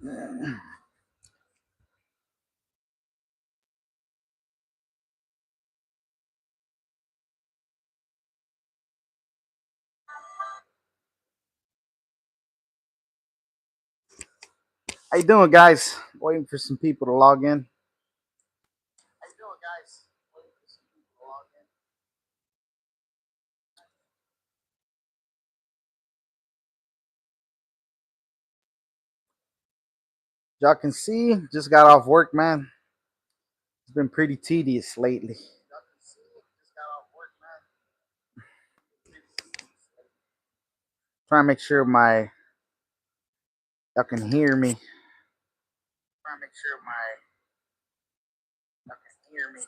How you doing, guys? Waiting for some people to log in. Y'all can see, just got off work, man. It's been pretty tedious lately. Trying to make sure y'all can hear me. Trying to make sure y'all can hear me.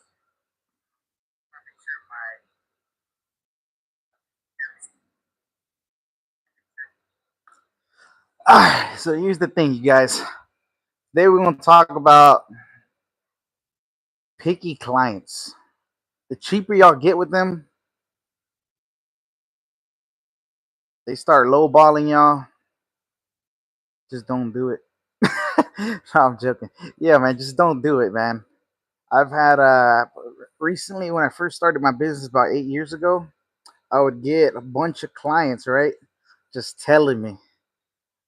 So here's the thing, you guys. Today we're going to talk about picky clients. The cheaper y'all get with them, they start lowballing y'all. Just don't do it. No, I'm joking. Yeah, man, just don't do it, man. I've had recently when I first started my business about 8 years ago, I would get a bunch of clients, right? Just telling me,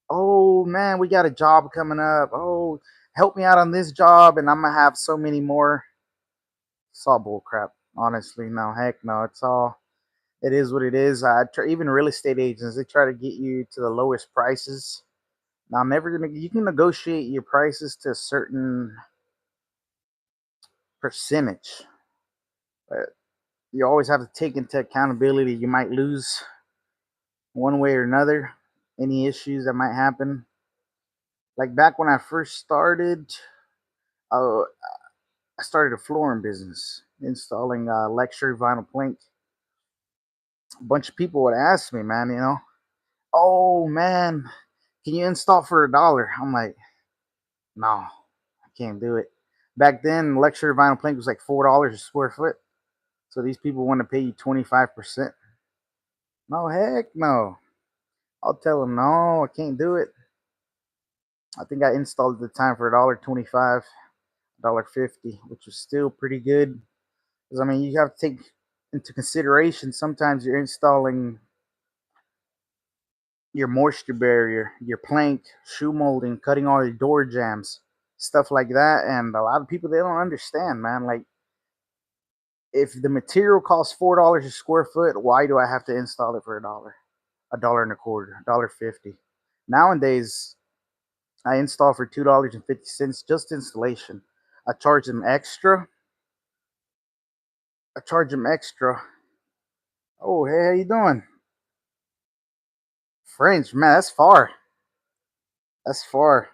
"Oh man, we got a job coming up. Oh, help me out on this job, and I'm gonna have so many more." It's all bull crap. Honestly, no, heck no. It's all. It is what it is. Even real estate agents, they try to get you to the lowest prices. Now, I'm never gonna. You can negotiate your prices to a certain percentage, but you always have to take into accountability. You might lose one way or another. Any issues that might happen. Like back when I first started, uh, I started a flooring business, installing luxury vinyl plank. A bunch of people would ask me, man, "Oh man, can you install for $1?" I'm like, "No, I can't do it." Back then, luxury vinyl plank was like $4 a square foot. So these people want to pay you 25%. No, heck no. I'll tell them, no, I can't do it. I think I installed at the time for $1.25, $1.50, which was still pretty good. Because I mean, you have to take into consideration sometimes you're installing your moisture barrier, your plank, shoe molding, cutting all your door jams, stuff like that. And a lot of people they don't understand, man. Like if the material costs $4 a square foot, why do I have to install it for a dollar and a quarter, $1.50? Nowadays, I install for $2.50 just installation. I charge them extra. I charge them extra. Oh, hey, how you doing? French, man, that's far. That's far.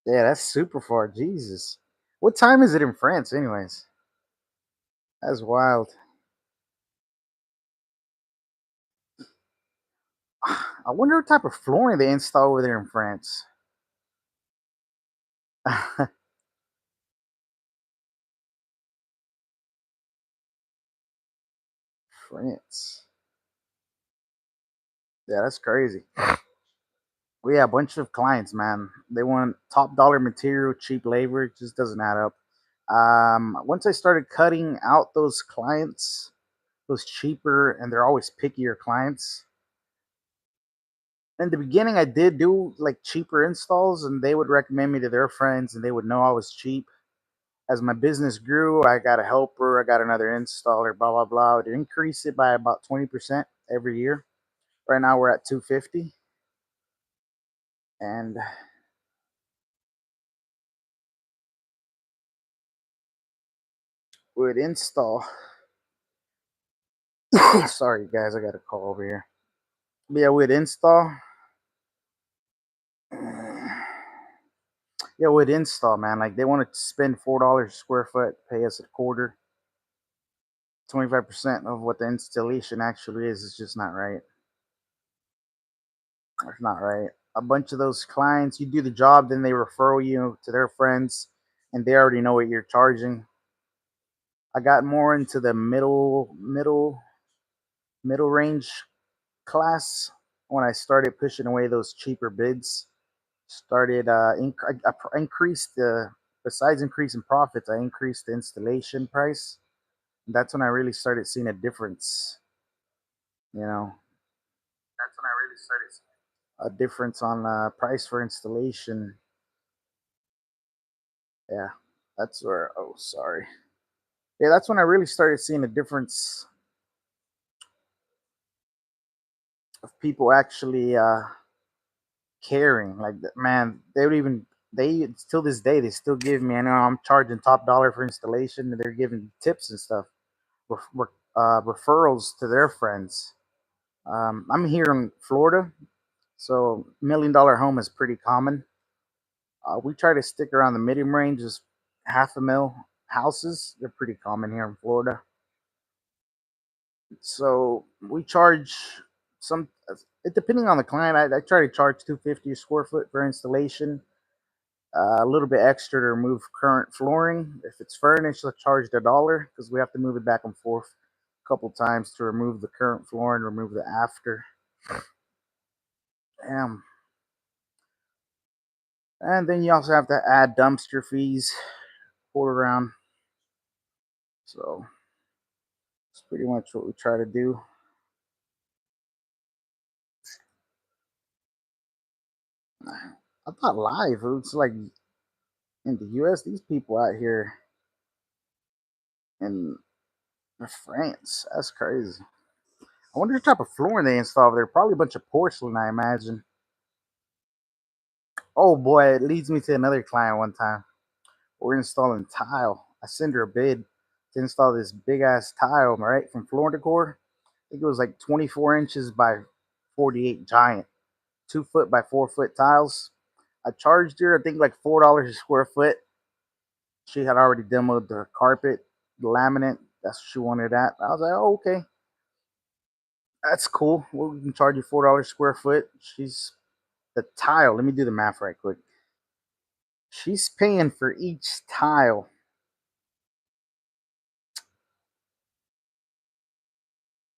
Yeah, that's super far. Jesus. What time is it in France, anyways? That's wild. I wonder what type of flooring they install over there in France. France. Yeah, that's crazy. We have a bunch of clients, man. They want top dollar material, cheap labor. It just doesn't add up. Once I started cutting out those clients, those cheaper, and they're always pickier clients. In the beginning, I did do like cheaper installs, and they would recommend me to their friends, and they would know I was cheap. As my business grew, I got a helper, I got another installer, blah blah blah. I would increase it by about 20% every year. Right now, we're at 250, and would install. Sorry, guys, I got a call over here. But yeah, we'd install. Yeah, with install, man. Like they want to spend $4 a square foot, pay us a quarter, 25% of what the installation actually is. It's just not right. It's not right. A bunch of those clients, you do the job, then they refer you to their friends, and they already know what you're charging. I got more into the middle range class. when I started pushing away those cheaper bids, started I increased the besides increasing profits, I increased the installation price. That's when I really started seeing a difference. You know, that's when I really started seeing a difference on price for installation. Yeah, that's where. Oh, sorry. Yeah, that's when I really started seeing a difference of people actually caring. Like, man, they would even they till this day they still give me. I know I'm charging top dollar for installation, and they're giving tips and stuff, referrals to their friends. I'm here in Florida, so $1 million home is pretty common. We try to stick around the medium range, just half a mil houses. They're pretty common here in Florida. So we charge some, depending on the client. I try to charge 250 a square foot for installation. A little bit extra to remove current flooring. If it's furnished, I charge $1 because we have to move it back and forth a couple times to remove the current flooring, remove the after. Um, and then you also have to add dumpster fees, quarter around. So it's pretty much what we try to do. I thought live. It's like in the U.S. These people out here in France. That's crazy. I wonder what type of flooring they install over there. Probably a bunch of porcelain, I imagine. Oh boy, it leads me to another client one time. We're installing tile. I send her a bid to install this big ass tile, right, from Floor Decor. I think it was like 24 inches by 48 giant, 2 foot by 4 foot tiles. I charged her, I think, like $4 a square foot. She had already demoed the carpet, the laminate. That's what she wanted that. I was like, oh, okay, that's cool. Well, we can charge you $4 square foot. She's the tile. Let me do the math right quick. She's paying for each tile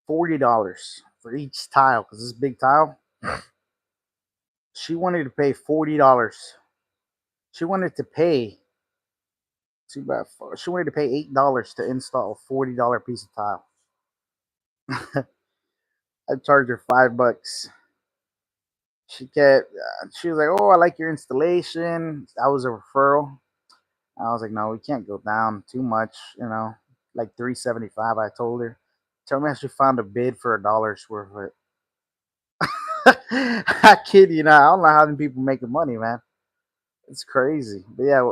$40 for each tile because this big tile. She wanted to pay $40. She wanted to pay too bad. She wanted to pay $8 to install a $40 piece of tile. I charged her $5. She was like, "Oh, I like your installation." That was a referral. I was like, "No, we can't go down too much, like 375." I told her. Tell me, I actually found a bid for $1 square foot. I kid you not. I don't know how them people making money, man. It's crazy. But yeah,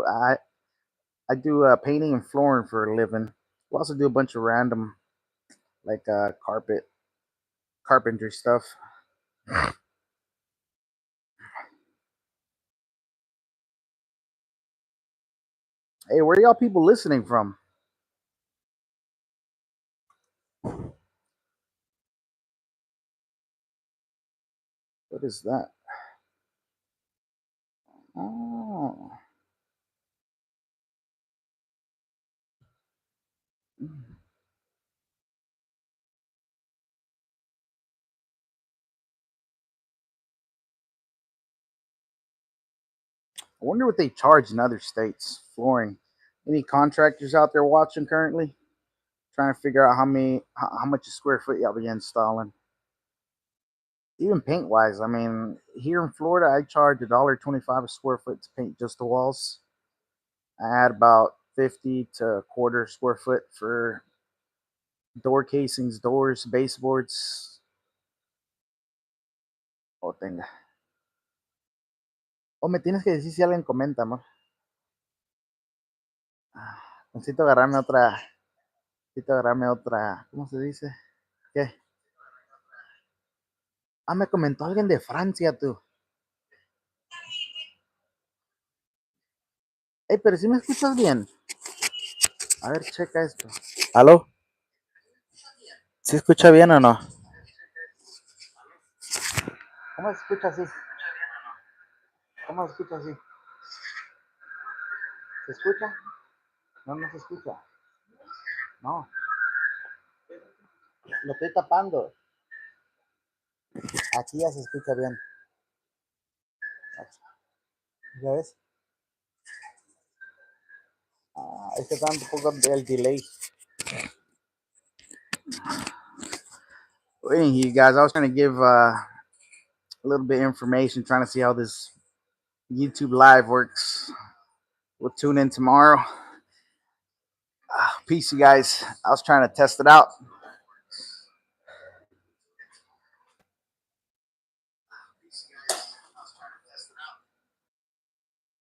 I do painting and flooring for a living. We also do a bunch of random like carpentry stuff. Hey, where y'all people listening from? What is that? Oh. I wonder what they charge in other states flooring. Any contractors out there watching currently? Trying to figure out how much a square foot y'all be installing. Even paint wise, I mean, here in Florida, I charge $1.25 a square foot to paint just the walls. I add about 50 to a quarter square foot for door casings, doors, baseboards. Oh, tenga. Oh, me tienes que decir si alguien comenta, ¿no? Necesito agarrarme otra. Necesito agarrarme otra. ¿Cómo se dice? ¿Qué? Ah, me comentó alguien de Francia, tú. Pero si me escuchas bien. A ver, checa esto. ¿Aló? ¿Sí escucha bien o no? ¿Cómo se escucha así? ¿Cómo se escucha así? ¿Se escucha? No, no se escucha. No, lo estoy tapando. Aquí ya se escucha bien. ¿Ya ves? Es que está un poco el delay. Well, you guys, I was trying to give a little bit of information, trying to see how this YouTube live works. We'll tune in tomorrow. Peace, you guys. I was trying to test it out.